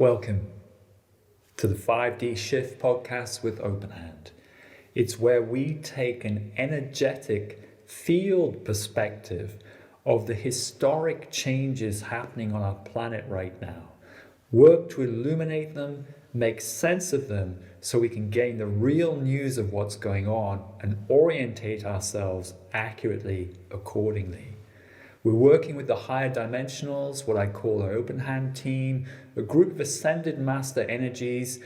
Welcome to the 5D Shift podcast with Openhand. It's where we take an energetic field perspective of the historic changes happening on our planet right now, work to illuminate them, make sense of them so we can gain the real news of what's going on and orientate ourselves accurately accordingly. We're working with the higher dimensionals, what I call our Openhand team, a group of ascended master energies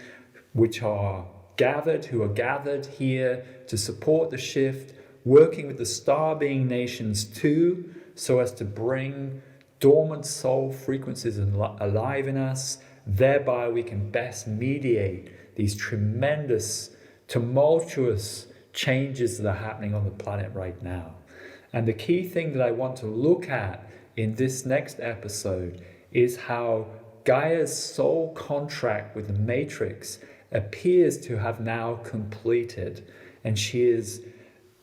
who are gathered here to support the shift, working with the star being nations too, so as to bring dormant soul frequencies alive in us. Thereby we can best mediate these tremendous, tumultuous changes that are happening on the planet right now. And the key thing that I want to look at in this next episode is how Gaia's soul contract with the Matrix appears to have now completed. And she is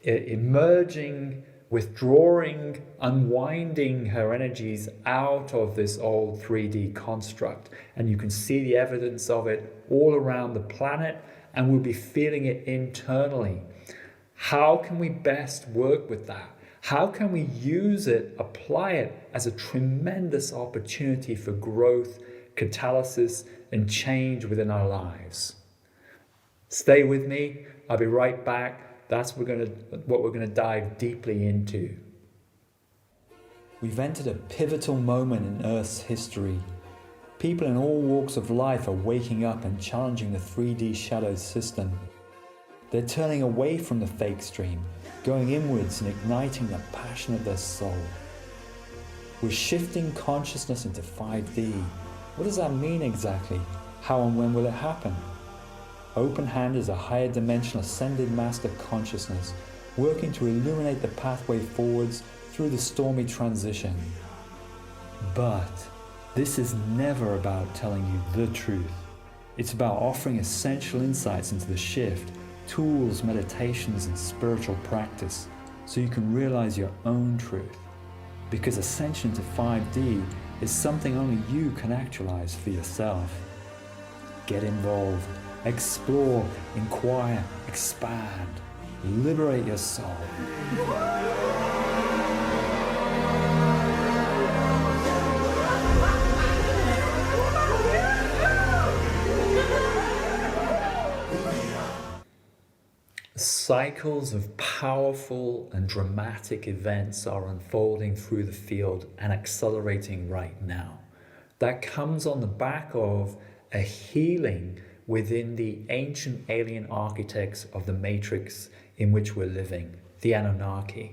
emerging, withdrawing, unwinding her energies out of this old 3D construct. And you can see the evidence of it all around the planet, and we'll be feeling it internally. How can we best work with that? How can we use it, apply it as a tremendous opportunity for growth, catalysis, and change within our lives? Stay with me. I'll be right back. That's what we're going to dive deeply into. We've entered a pivotal moment in Earth's history. People in all walks of life are waking up and challenging the 3D shadow system. They're turning away from the fake stream, going inwards and igniting the passion of their soul. We're shifting consciousness into 5D. What does that mean exactly? How and when will it happen? Openhand is a higher dimensional ascended master consciousness, working to illuminate the pathway forwards through the stormy transition. But this is never about telling you the truth. It's about offering essential insights into the shift, tools, meditations, and spiritual practice so you can realize your own truth. Because ascension to 5D is something only you can actualize for yourself. Get involved, explore, inquire, expand, liberate your soul. Cycles of powerful and dramatic events are unfolding through the field and accelerating right now. That comes on the back of a healing within the ancient alien architects of the matrix in which we're living, the Annunaki.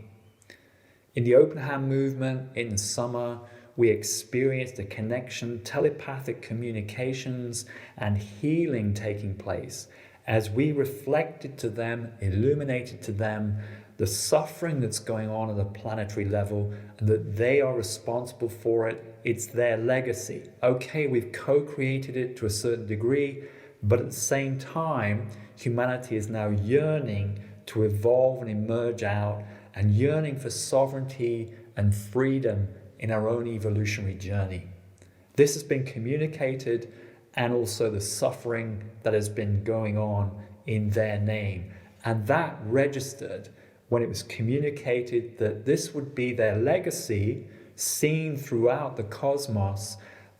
In the Openhand movement in the summer, we experienced a connection, telepathic communications, and healing taking place as we reflected to them, illuminated to them the suffering that's going on at a planetary level, and that they are responsible for it. It's their legacy. Okay, we've co-created it to a certain degree, but at the same time, humanity is now yearning to evolve and emerge out, and yearning for sovereignty and freedom in our own evolutionary journey. This has been communicated, and also the suffering that has been going on in their name. And that registered when it was communicated that this would be their legacy seen throughout the cosmos.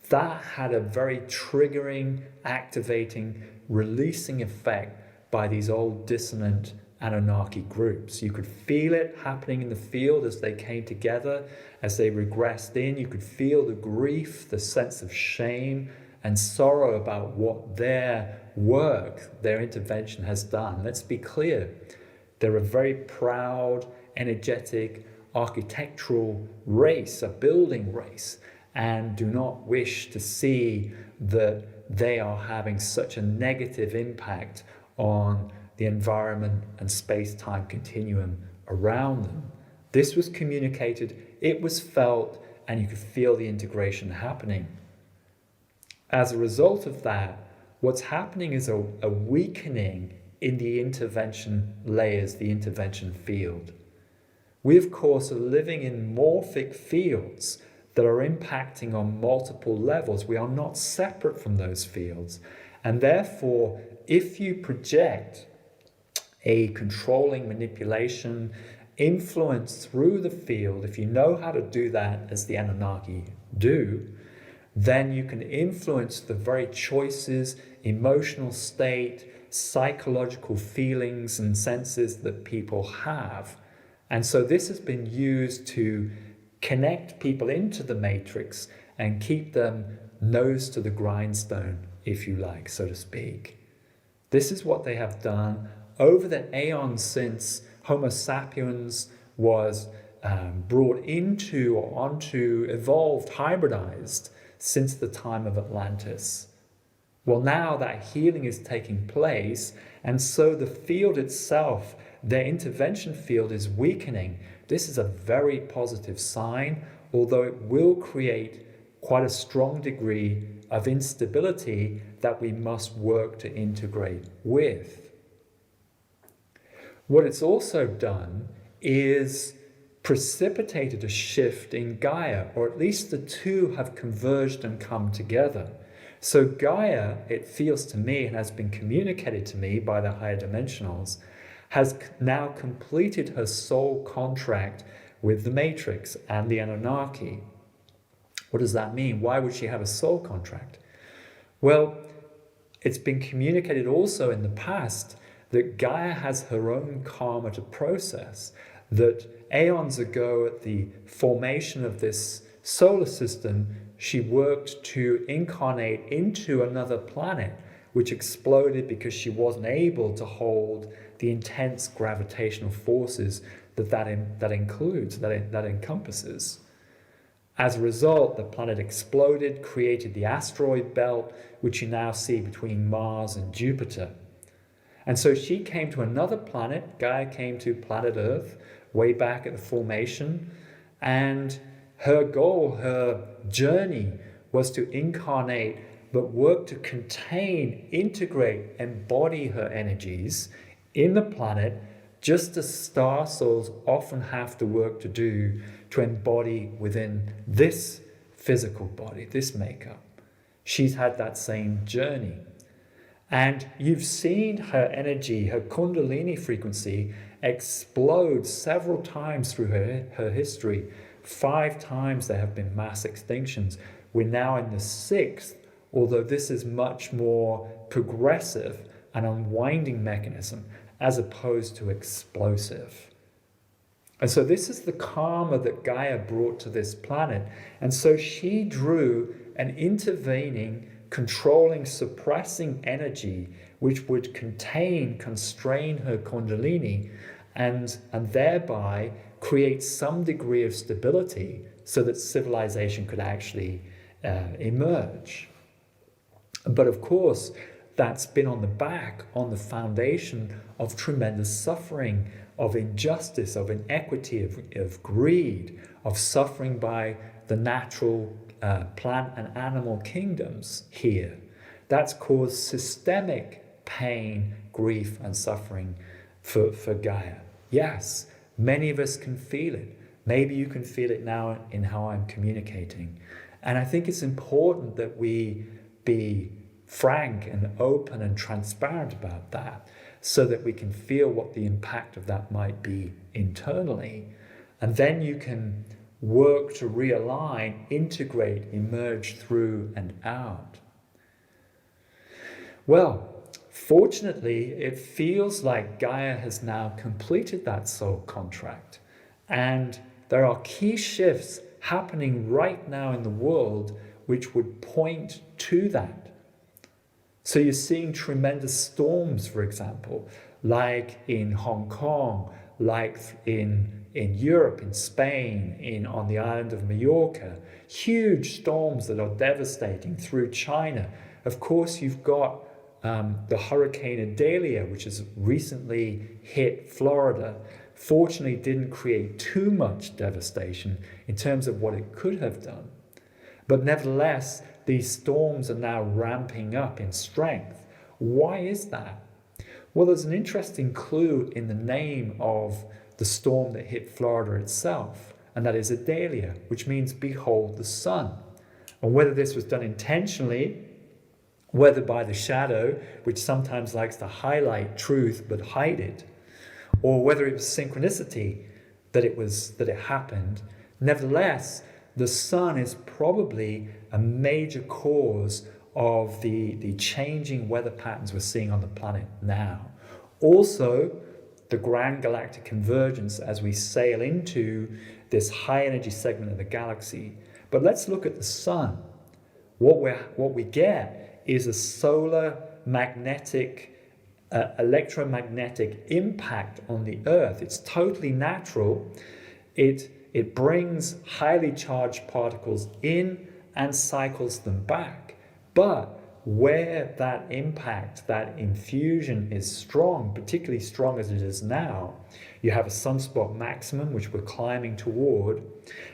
That had a very triggering, activating, releasing effect by these old dissonant Annunaki groups. You could feel it happening in the field as they came together, as they regressed in. You could feel the grief, the sense of shame and sorrow about what their work, their intervention has done. Let's be clear, they're a very proud, energetic, architectural race, a building race, and do not wish to see that they are having such a negative impact on the environment and space-time continuum around them. This was communicated, it was felt, and you could feel the integration happening. As a result of that, what's happening is a weakening in the intervention layers, the intervention field. We, of course, are living in morphic fields that are impacting on multiple levels. We are not separate from those fields. And therefore, if you project a controlling manipulation influence through the field, if you know how to do that as the Annunaki do, then you can influence the very choices, emotional state, psychological feelings and senses that people have. And so this has been used to connect people into the matrix and keep them nose to the grindstone, if you like, so to speak. This is what they have done over the aeons since Homo sapiens was brought into or onto, evolved, hybridized since the time of Atlantis. Well, now that healing is taking place, and so the field itself, their intervention field, is weakening. This is a very positive sign, although it will create quite a strong degree of instability that we must work to integrate with. What it's also done is precipitated a shift in Gaia, or at least the two have converged and come together. So Gaia, it feels to me, and has been communicated to me by the higher dimensionals, has now completed her soul contract with the Matrix and the Annunaki. What does that mean? Why would she have a soul contract? Well, it's been communicated also in the past that Gaia has her own karma to process, that aeons ago at the formation of this solar system, she worked to incarnate into another planet, which exploded because she wasn't able to hold the intense gravitational forces that encompasses. As a result, the planet exploded, created the asteroid belt, which you now see between Mars and Jupiter. And so she came to another planet. Gaia came to planet Earth way back at the formation, and her goal, her journey, was to incarnate, but work to contain, integrate, embody her energies in the planet, just as star souls often have to work to do to embody within this physical body, this makeup. She's had that same journey. And you've seen her energy, her Kundalini frequency, explode several times through her history. 5 times there have been mass extinctions. We're now in the 6th, although this is much more progressive, an unwinding mechanism, as opposed to explosive. And so this is the karma that Gaia brought to this planet. And so she drew an intervening, controlling, suppressing energy which would constrain her Kundalini and thereby create some degree of stability so that civilization could actually emerge. But of course, that's been on the foundation of tremendous suffering, of injustice, of inequity, of greed, of suffering by the natural plant and animal kingdoms here. That's caused systemic pain, grief, and suffering for Gaia. Yes, many of us can feel it. Maybe you can feel it now in how I'm communicating. And I think it's important that we be frank and open and transparent about that so that we can feel what the impact of that might be internally. And then you can work to realign, integrate, emerge through and out. Well, fortunately, it feels like Gaia has now completed that soul contract. And there are key shifts happening right now in the world which would point to that. So you're seeing tremendous storms, for example, like in Hong Kong, like in Europe, in Spain, on the island of Mallorca, huge storms that are devastating through China. Of course, you've got the Hurricane Idalia, which has recently hit Florida. Fortunately, didn't create too much devastation in terms of what it could have done. But nevertheless, these storms are now ramping up in strength. Why is that? Well, there's an interesting clue in the name of the storm that hit Florida itself, and that is Adalia, which means behold the sun. And whether this was done intentionally, whether by the shadow, which sometimes likes to highlight truth but hide it, or whether it was synchronicity that it happened, nevertheless, the sun is probably a major cause of the changing weather patterns we're seeing on the planet now. Also, the grand galactic convergence as we sail into this high energy segment of the galaxy. But let's look at the sun. What we get is a solar magnetic, electromagnetic impact on the Earth. It's totally natural. It brings highly charged particles in and cycles them back. But where that impact, that infusion is strong, particularly strong as it is now, you have a sunspot maximum, which we're climbing toward,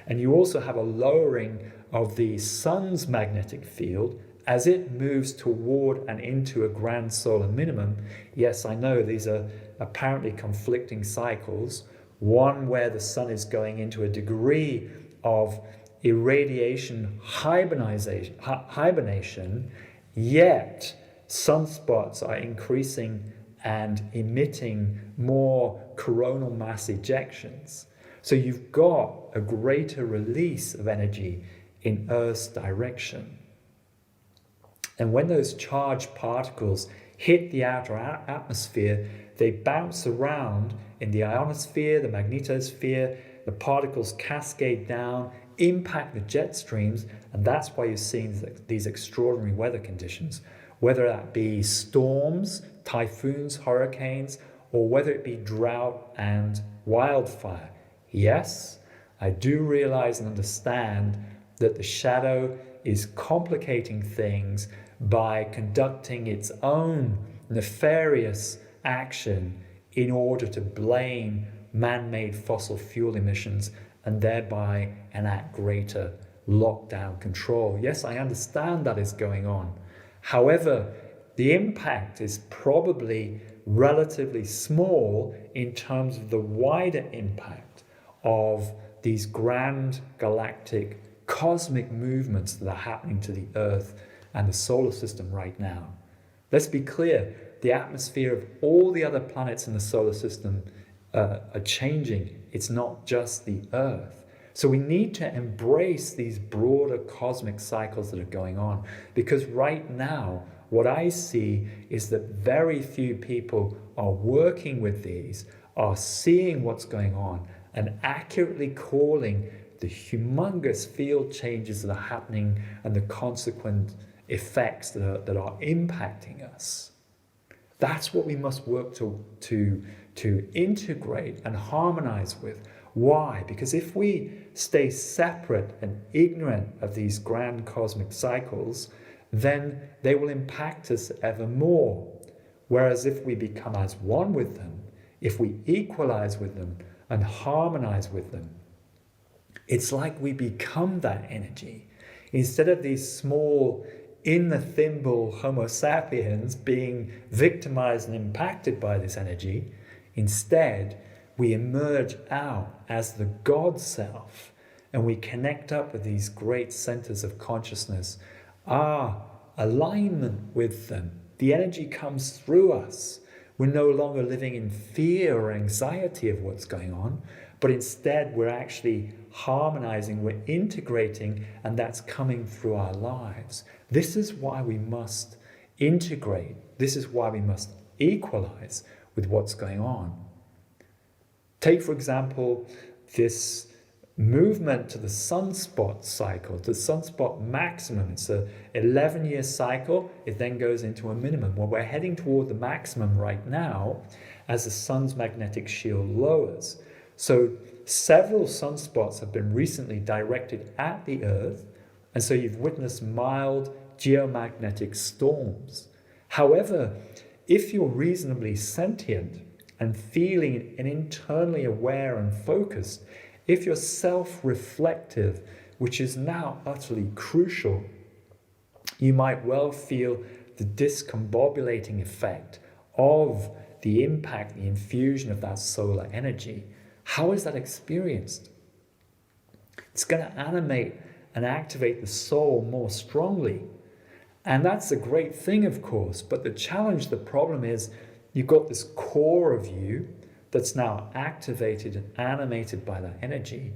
and you also have a lowering of the sun's magnetic field as it moves toward and into a grand solar minimum. Yes, I know these are apparently conflicting cycles. One where the sun is going into a degree of irradiation hibernation, yet sunspots are increasing and emitting more coronal mass ejections. So you've got a greater release of energy in Earth's direction. And when those charged particles hit the outer atmosphere, they bounce around in the ionosphere, the magnetosphere, the particles cascade down, impact the jet streams, and that's why you're seeing these extraordinary weather conditions, whether that be storms, typhoons, hurricanes, or whether it be drought and wildfire. Yes, I do realize and understand that the shadow is complicating things by conducting its own nefarious action in order to blame man-made fossil fuel emissions and thereby enact greater lockdown control. Yes, I understand that is going on. However, the impact is probably relatively small in terms of the wider impact of these grand galactic cosmic movements that are happening to the Earth and the solar system right now. Let's be clear, the atmosphere of all the other planets in the solar system are changing. It's not just the Earth. So we need to embrace these broader cosmic cycles that are going on, because right now what I see is that very few people are working with these, are seeing what's going on and accurately calling the humongous field changes that are happening and the consequent effects that are impacting us. That's what we must work to integrate and harmonize with. Why? Because if we stay separate and ignorant of these grand cosmic cycles, then they will impact us ever more. Whereas if we become as one with them, if we equalize with them and harmonize with them, it's like we become that energy. Instead of these small, in the thimble Homo sapiens being victimized and impacted by this energy, instead we emerge out as the God self and we connect up with these great centers of consciousness. Our alignment with them, the energy comes through us. We're no longer living in fear or anxiety of what's going on, but instead we're actually harmonizing, we're integrating, and that's coming through our lives. This is why we must integrate. This is why we must equalize with what's going on. Take, for example, this movement to the sunspot cycle, the sunspot maximum. It's an 11-year cycle. It then goes into a minimum. Well, we're heading toward the maximum right now as the sun's magnetic shield lowers. So several sunspots have been recently directed at the Earth, and so you've witnessed mild geomagnetic storms. However, if you're reasonably sentient and feeling and internally aware and focused, if you're self-reflective, which is now utterly crucial, you might well feel the discombobulating effect of the impact, the infusion of that solar energy. How is that experienced? It's going to animate and activate the soul more strongly. And that's a great thing, of course, but the challenge, the problem is you've got this core of you that's now activated and animated by that energy.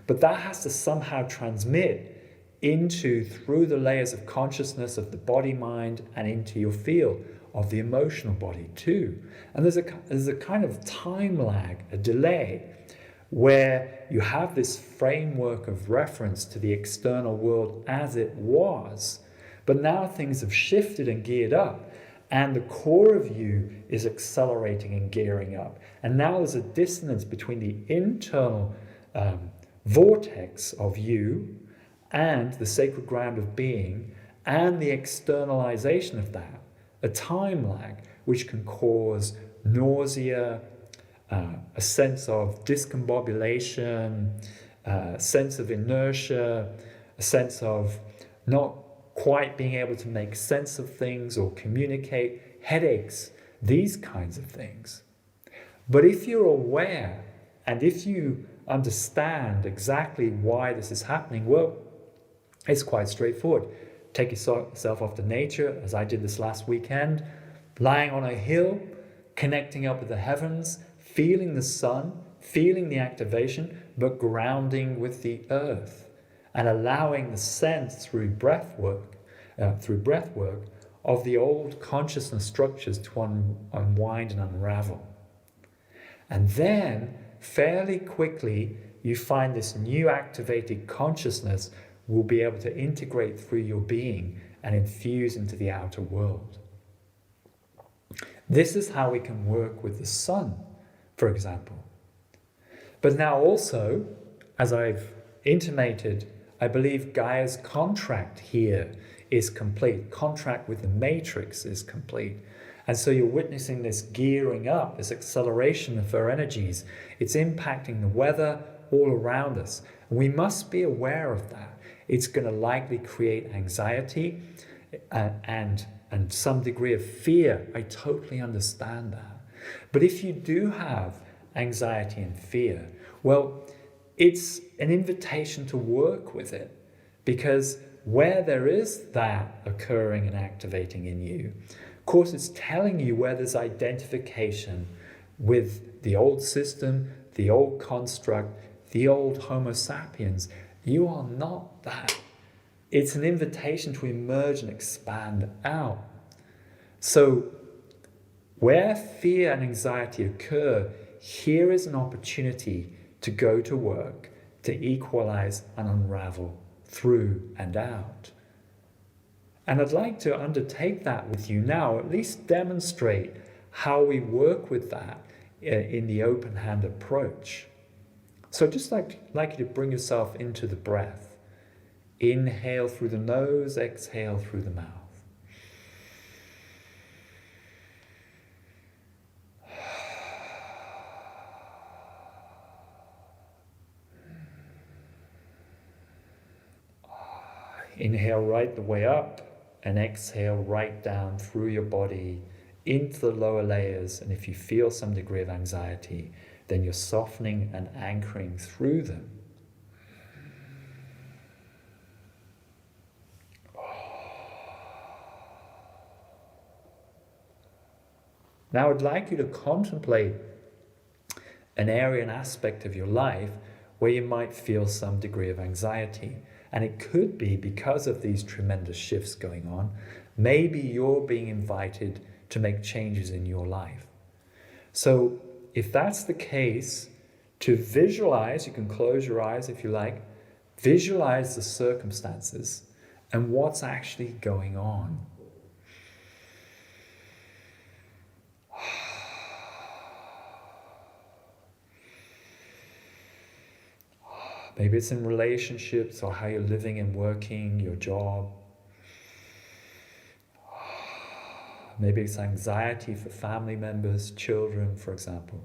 But that has to somehow transmit through the layers of consciousness of the body, mind, and into your field of the emotional body too. And there's a kind of time lag, a delay, where you have this framework of reference to the external world as it was, but now things have shifted and geared up, and the core of you is accelerating and gearing up. And now there's a dissonance between the internal vortex of you and the sacred ground of being and the externalization of that, a time lag which can cause nausea, a sense of discombobulation, a sense of inertia, a sense of not quite being able to make sense of things or communicate, headaches, these kinds of things. But if you're aware and if you understand exactly why this is happening, well, it's quite straightforward. Take yourself off to nature, as I did this last weekend, lying on a hill, connecting up with the heavens, feeling the sun, feeling the activation, but grounding with the earth and allowing the sense through breath work of the old consciousness structures to unwind and unravel. And then fairly quickly you find this new activated consciousness will be able to integrate through your being and infuse into the outer world. This is how we can work with the sun, for example. But now also, as I've intimated, I believe Gaia's contract here is complete. Contract with the matrix is complete. And so you're witnessing this gearing up, this acceleration of her energies. It's impacting the weather all around us. And we must be aware of that. It's going to likely create anxiety and some degree of fear. I totally understand that. But if you do have anxiety and fear, well, it's an invitation to work with it, because where there is that occurring and activating in you, of course, it's telling you where there's identification with the old system, the old construct, the old Homo sapiens. You are not that. It's an invitation to emerge and expand out. So where fear and anxiety occur, here is an opportunity to go to work, to equalize and unravel through and out. And I'd like to undertake that with you now, at least demonstrate how we work with that in the open hand approach. So I'd just like you to bring yourself into the breath. Inhale through the nose, exhale through the mouth. Inhale right the way up and exhale right down through your body into the lower layers. And if you feel some degree of anxiety, then you're softening and anchoring through them. Now I'd like you to contemplate an area and aspect of your life where you might feel some degree of anxiety. And it could be because of these tremendous shifts going on. Maybe you're being invited to make changes in your life. So if that's the case, to visualize, you can close your eyes if you like, visualize the circumstances and what's actually going on. Maybe it's in relationships or how you're living and working, your job. Maybe it's anxiety for family members, children, for example.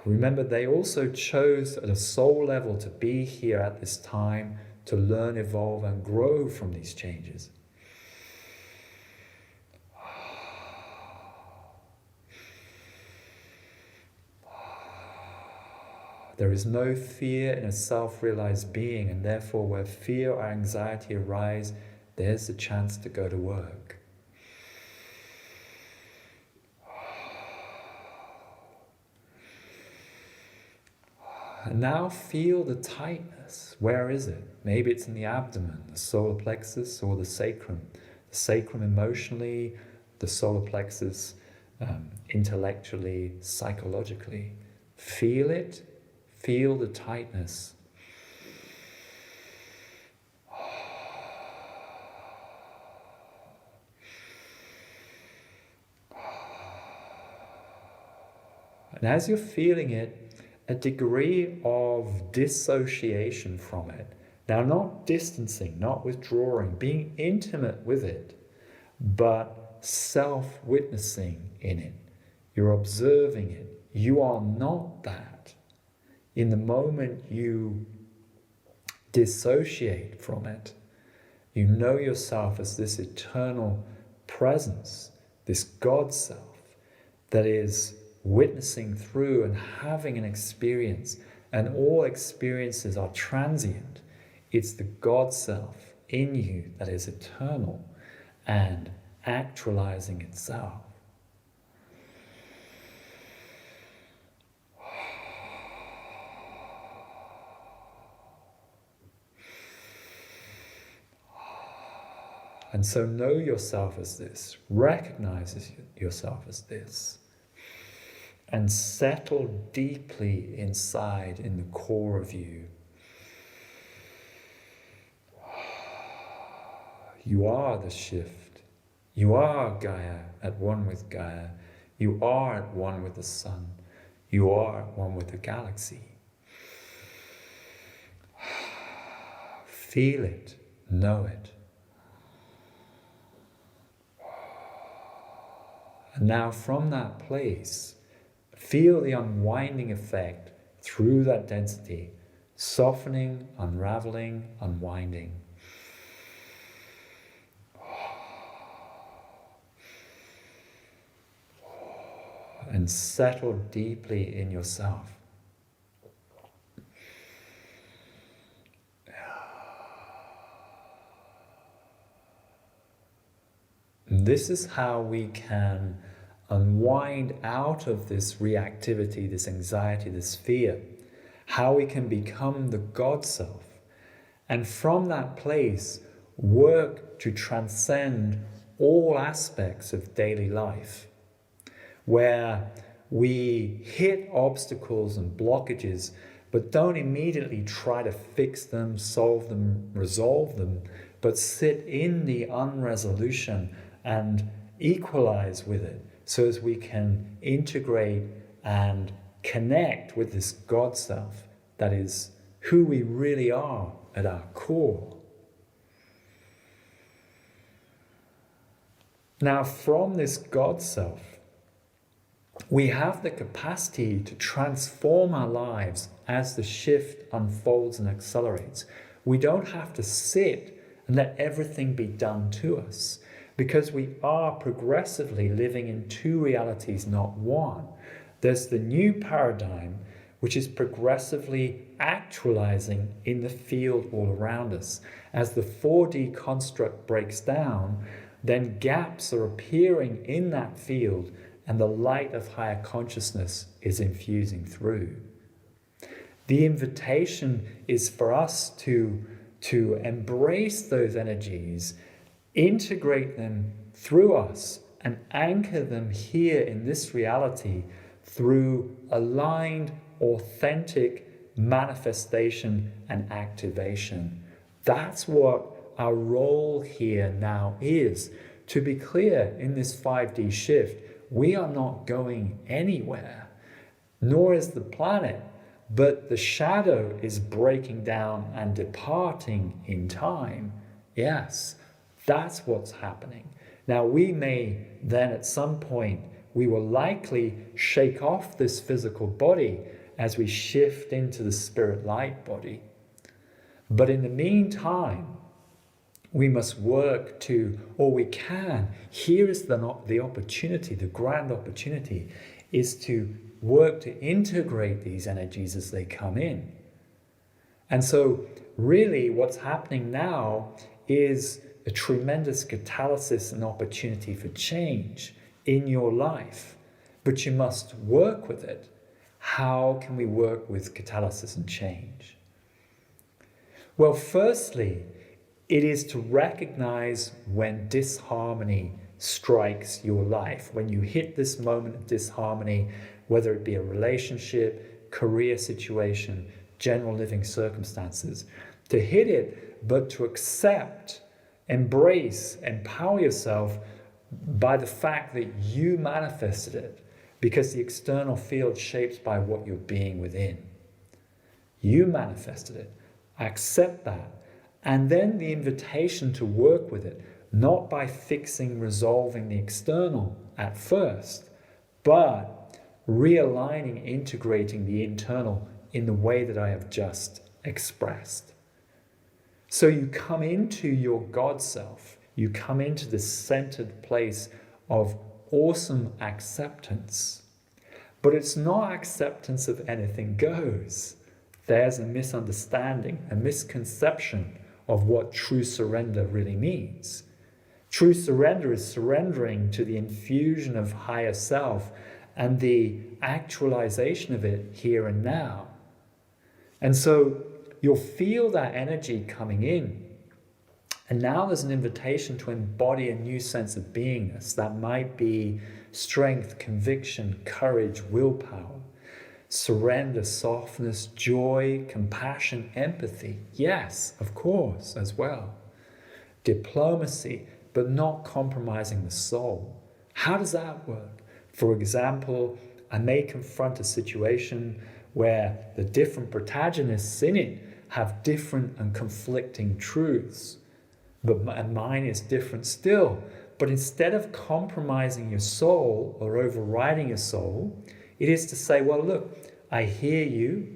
Remember, they also chose at a soul level to be here at this time to learn, evolve, and grow from these changes. There is no fear in a self-realized being, and therefore where fear or anxiety arise, there's the chance to go to work. And now feel the tightness. Where is it? Maybe it's in the abdomen, the solar plexus, or the sacrum. The sacrum emotionally, the solar plexus intellectually, psychologically. Feel it. Feel the tightness. And as you're feeling it, a degree of dissociation from it. Now, not distancing, not withdrawing, being intimate with it, but self-witnessing in it. You're observing it. You are not that. In the moment you dissociate from it, you know yourself as this eternal presence, this God self that is witnessing through and having an experience, and all experiences are transient. It's the God self in you that is eternal and actualizing itself. And so know yourself as this, recognize yourself as this, and settle deeply inside in the core of you. You are the shift. You are Gaia, at one with Gaia. You are at one with the sun. You are at one with the galaxy. Feel it, know it. And now from that place, feel the unwinding effect through that density, softening, unraveling, unwinding. And settle deeply in yourself. And this is how we can unwind out of this reactivity, this anxiety, this fear. How we can become the God self. And from that place, work to transcend all aspects of daily life, where we hit obstacles and blockages, but don't immediately try to fix them, solve them, resolve them, but sit in the unresolution and equalize with it, so as we can integrate and connect with this God self that is who we really are at our core. Now, from this God self, we have the capacity to transform our lives as the shift unfolds and accelerates. We don't have to sit and let everything be done to us, because we are progressively living in two realities, not one. There's the new paradigm, which is progressively actualizing in the field all around us. As the 4D construct breaks down, then gaps are appearing in that field, and the light of higher consciousness is infusing through. The invitation is for us to embrace those energies, integrate them through us, and anchor them here in this reality through aligned, authentic manifestation and activation. That's what our role here now is. To be clear, in this 5D shift, we are not going anywhere, nor is the planet, but the shadow is breaking down and departing in time. Yes, that's what's happening. Now, we may then at some point, we will likely shake off this physical body as we shift into the spirit light body. But in the meantime, we must work to, or we can, here is the opportunity, the grand opportunity. is to work to integrate these energies as they come in. And so really what's happening now is a tremendous catalysis and opportunity for change in your life, but you must work with it. How can we work with catalysis and change? Well, firstly, it is to recognize when disharmony strikes your life, when you hit this moment of disharmony, whether it be a relationship, career situation, general living circumstances, to hit it, but to accept, embrace, empower yourself by the fact that you manifested it, because the external field shapes by what you're being within. You manifested it. Accept that. And then the invitation to work with it, not by fixing, resolving the external at first, but realigning, integrating the internal in the way that I have just expressed. So you come into your God self, you come into this centered place of awesome acceptance, but it's not acceptance of anything goes. There's a misunderstanding, a misconception of what true surrender really means. True surrender is surrendering to the infusion of higher self and the actualization of it here and now. And so you'll feel that energy coming in. And now there's an invitation to embody a new sense of beingness. That might be strength, conviction, courage, willpower, surrender, softness, joy, compassion, empathy. Yes, of course, as well. Diplomacy, but not compromising the soul. How does that work? For example, I may confront a situation where the different protagonists in it have different and conflicting truths, but mine is different still. But instead of compromising your soul or overriding your soul, it is to say, well, look, I hear you,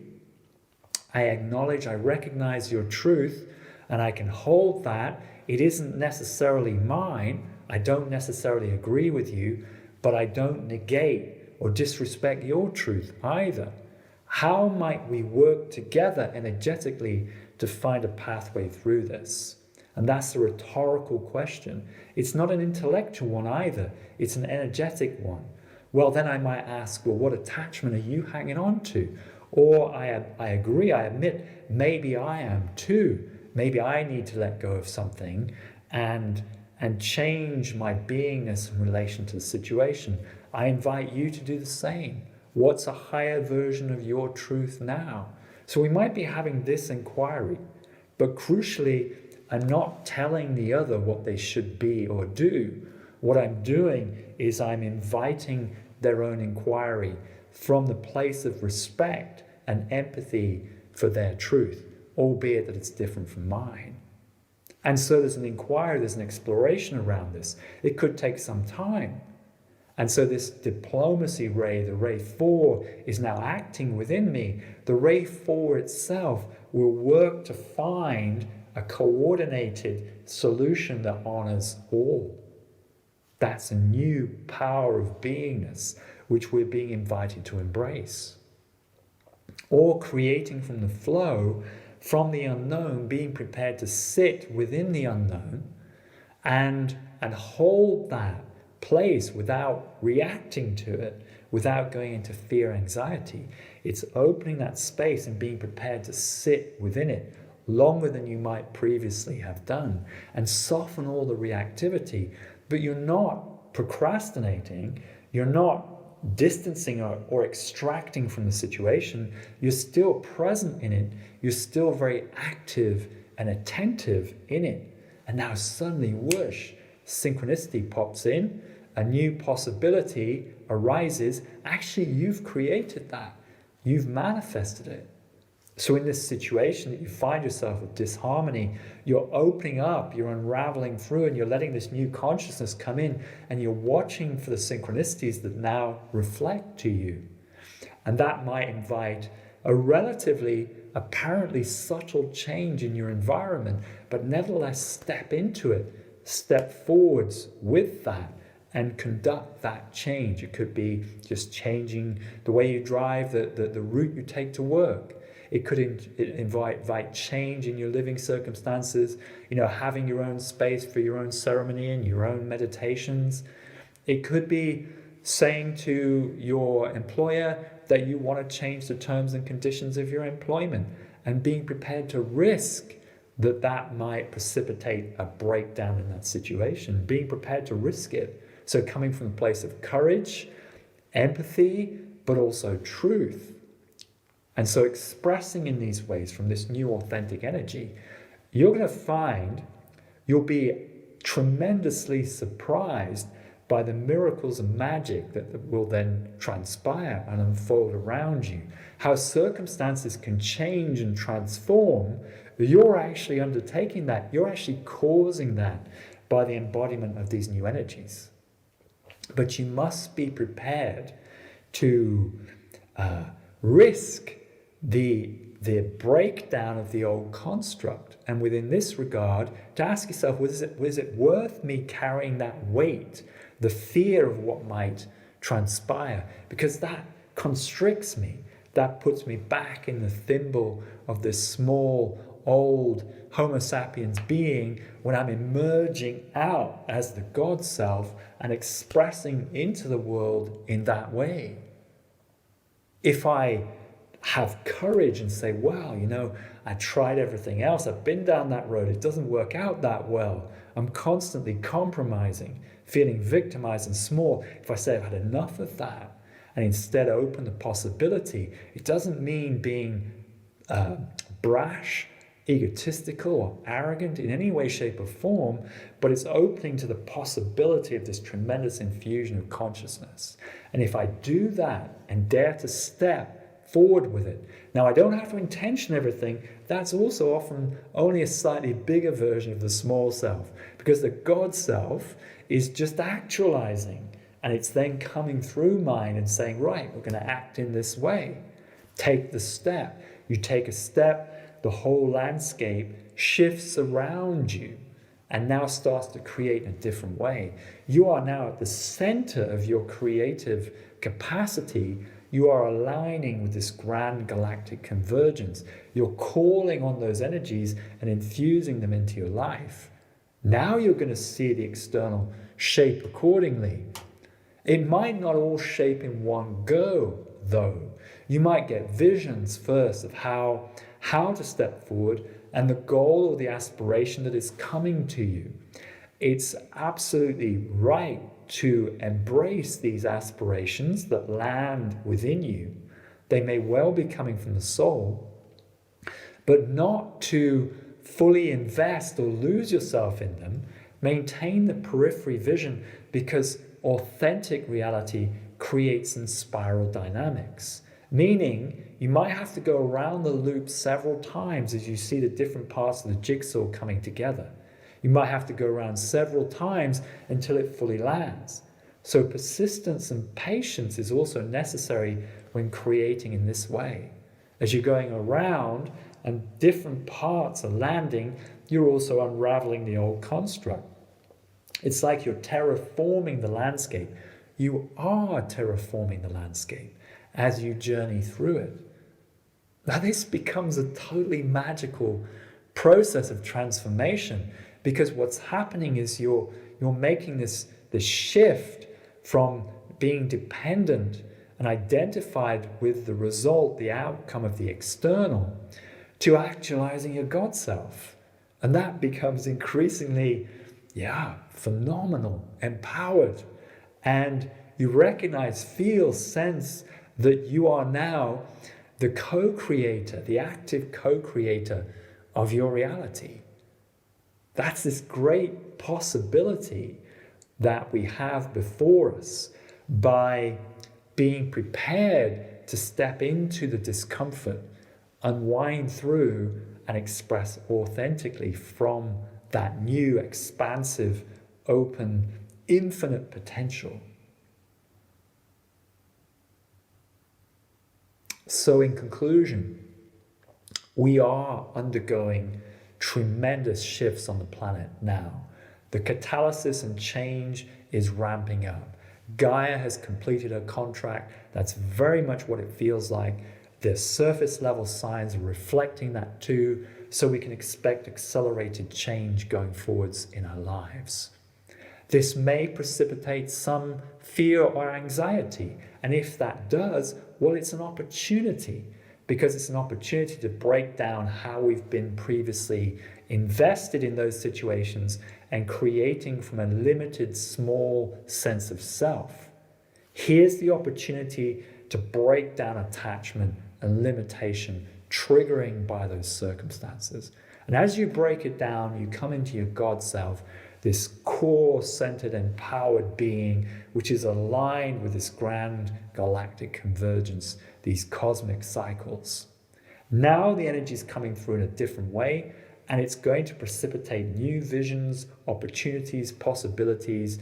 I acknowledge, I recognize your truth, and I can hold that. It isn't necessarily mine, I don't necessarily agree with you, but I don't negate or disrespect your truth either. How might we work together energetically to find a pathway through this? And that's a rhetorical question. It's not an intellectual one either. It's an energetic one. Well, then I might ask, well, what attachment are you hanging on to? Or I agree, I admit, maybe I am too. Maybe I need to let go of something and change my beingness in relation to the situation. I invite you to do the same. What's a higher version of your truth now? So we might be having this inquiry, but crucially, I'm not telling the other what they should be or do. What I'm doing is I'm inviting their own inquiry from the place of respect and empathy for their truth, albeit that it's different from mine. And so there's an inquiry, there's an exploration around this. It could take some time. And so this diplomacy ray, the ray 4, is now acting within me. The ray 4 itself will work to find a coordinated solution that honors all. That's a new power of beingness, which we're being invited to embrace. Or creating from the flow, from the unknown, being prepared to sit within the unknown and hold that place without reacting to it, without going into fear, anxiety. It's opening that space and being prepared to sit within it longer than you might previously have done and soften all the reactivity. But you're not procrastinating, you're not distancing or extracting from the situation. You're still present in it, you're still very active and attentive in it. And now suddenly, whoosh, synchronicity pops in, a new possibility arises. Actually, you've created that. You've manifested it. So in this situation that you find yourself with disharmony, you're opening up, you're unraveling through, and you're letting this new consciousness come in, and you're watching for the synchronicities that now reflect to you. And that might invite a relatively, apparently subtle change in your environment, but nevertheless step into it, step forwards with that, and conduct that change. It could be just changing the way you drive, the route you take to work. It could invite change in your living circumstances, having your own space for your own ceremony and your own meditations. It could be saying to your employer that you want to change the terms and conditions of your employment and being prepared to risk that might precipitate a breakdown in that situation, being prepared to risk it. So coming from a place of courage, empathy, but also truth. And so expressing in these ways from this new authentic energy, you're going to find you'll be tremendously surprised by the miracles and magic that will then transpire and unfold around you. How circumstances can change and transform. You're actually undertaking that. You're actually causing that by the embodiment of these new energies. But you must be prepared to risk the breakdown of the old construct. And within this regard, to ask yourself, was it worth me carrying that weight, the fear of what might transpire? Because that constricts me. That puts me back in the thimble of this small, old Homo sapiens being when I'm emerging out as the God self and expressing into the world in that way. If I have courage and say, wow, I tried everything else. I've been down that road. It doesn't work out that well. I'm constantly compromising, feeling victimized and small. If I say I've had enough of that and instead open the possibility, it doesn't mean being brash, egotistical or arrogant in any way, shape or form, but it's opening to the possibility of this tremendous infusion of consciousness. And if I do that and dare to step forward with it, now I don't have to intention everything. That's also often only a slightly bigger version of the small self, because the God self is just actualizing, and it's then coming through mind and saying, right, we're going to act in this way. Take the step. You take a step, the whole landscape shifts around you and now starts to create in a different way. You are now at the center of your creative capacity. You are aligning with this grand galactic convergence. You're calling on those energies and infusing them into your life. Now you're going to see the external shape accordingly. It might not all shape in one go, though. You might get visions first of how to step forward and the goal or the aspiration that is coming to you. It's absolutely right to embrace these aspirations that land within you. They may well be coming from the soul, but not to fully invest or lose yourself in them. Maintain the periphery vision, because authentic reality creates in spiral dynamics. Meaning, you might have to go around the loop several times as you see the different parts of the jigsaw coming together. You might have to go around several times until it fully lands. So persistence and patience is also necessary when creating in this way. As you're going around and different parts are landing, you're also unraveling the old construct. It's like you're terraforming the landscape. You are terraforming the landscape as you journey through it. Now this becomes a totally magical process of transformation, because what's happening is you're making this shift from being dependent and identified with the result, the outcome of the external, to actualizing your God self. And that becomes increasingly, phenomenal, empowered. And you recognize, feel, sense that you are now the co-creator, the active co-creator of your reality. That's this great possibility that we have before us by being prepared to step into the discomfort, unwind through, and express authentically from that new, expansive, open, infinite potential. So in conclusion, we are undergoing tremendous shifts on the planet now. The catalysis and change is ramping up. Gaia has completed her contract. That's very much what it feels like. The surface level signs are reflecting that too, so we can expect accelerated change going forwards in our lives. This may precipitate some fear or anxiety, and if that does, well, it's an opportunity, because it's an opportunity to break down how we've been previously invested in those situations and creating from a limited, small sense of self. Here's the opportunity to break down attachment and limitation triggering by those circumstances. And as you break it down, you come into your God self, this core centered, empowered being, which is aligned with this grand galactic convergence, these cosmic cycles. Now the energy is coming through in a different way, and it's going to precipitate new visions, opportunities, possibilities,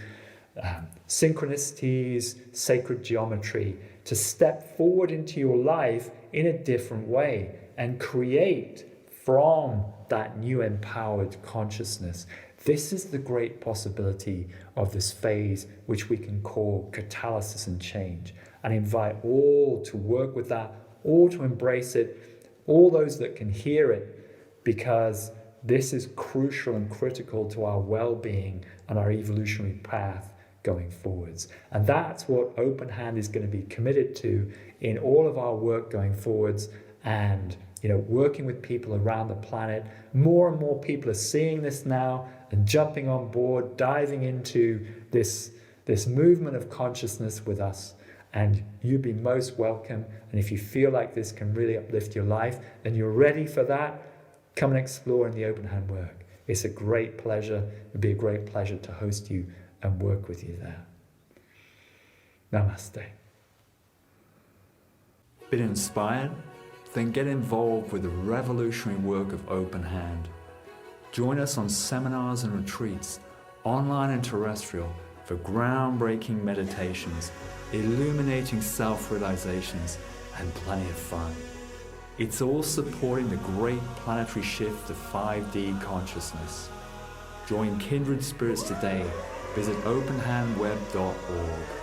synchronicities, sacred geometry, to step forward into your life in a different way and create from that new empowered consciousness. This is the great possibility of this phase, which we can call catalysis and change, and invite all to work with that, all to embrace it, all those that can hear it, because this is crucial and critical to our well-being and our evolutionary path going forwards. And that's what Openhand is going to be committed to in all of our work going forwards, and working with people around the planet. More and more people are seeing this now and jumping on board, diving into this movement of consciousness with us. And you'd be most welcome. And if you feel like this can really uplift your life and you're ready for that, come and explore in the Openhand work. It's a great pleasure. It'd be a great pleasure to host you and work with you there. Namaste. Been inspired? Then get involved with the revolutionary work of Openhand. Join us on seminars and retreats, online and terrestrial, for groundbreaking meditations, illuminating self-realizations, and plenty of fun. It's all supporting the great planetary shift to 5D consciousness. Join kindred spirits today. Visit openhandweb.org.